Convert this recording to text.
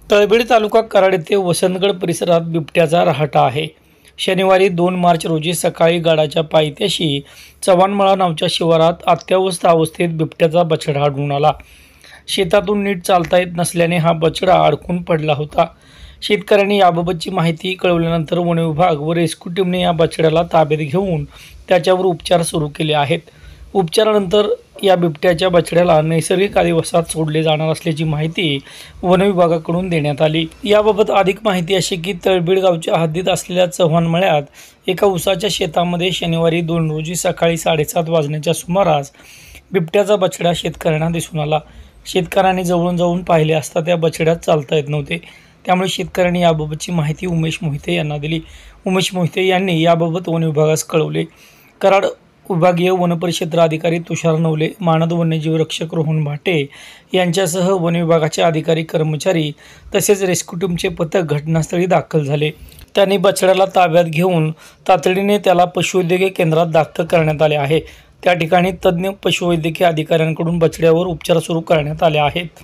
तळबीड तालुका कराड येथे वसंतगड परिसरात बिबट्याचा रहाटा आहे। शनिवारी 2 मार्च रोजी सकाळी गडाच्या पायथ्याशी चव्हाणमळा नावच्या शिवारात अत्यवस्थ अवस्थेत बिबट्याचा बछडा आढळून आला। शेतातून नीट चालता येत नसल्याने हा बछडा अडकून पडला होता। शेतकऱ्यांनी याबाबतची माहिती कळवल्यानंतर वन विभाग व रेस्क्यू टीमने या बछड्याला ताब्यात घेऊन त्याच्यावर उपचार सुरू केले आहेत। उपचारानंतर या बिबट्याच्या बछड्याला नैसर्गिक अधिवासात सोडले जाणार असल्याची माहिती वन विभागाकडून देण्यात आली। याबाबत अधिक माहिती अशी की तळबीड गावच्या हद्दीत असलेल्या चव्हाणमळ्यात एका उसाच्या शेतामध्ये शनिवारी 2 रोजी सकाळी 7:30 वाजण्याच्या सुमारास बिबट्याचा बछडा शेतकऱ्यांना दिसून आला। शेतकऱ्यांनी जवळून जाऊन पाहिले असता त्या बछड्यात चालता येत नव्हते। त्यामुळे शेतकऱ्यांनी याबाबतची माहिती उमेश मोहिते यांना दिली। उमेश मोहिते यांनी याबाबत वन विभागास कळवले। कराड विभागीय वनपरिक्षेत्र अधिकारी तुषार नवले, मानद वन्यजीव रक्षक रोहन भाटे यांच्यासह वन विभागाचे अधिकारी कर्मचारी तसेच रेस्क्यू टीमचे पथक घटनास्थळी दाखल झाले। त्यांनी बछड्याला ताब्यात घेऊन तातडीने त्याला पशुवैद्यकीय केंद्रात दाखल करण्यात आले आहे। त्या ठिकाणी तज्ज्ञ पशुवैद्यकीय अधिकाऱ्यांकडून बछड्यावर उपचार सुरू करण्यात आले आहेत।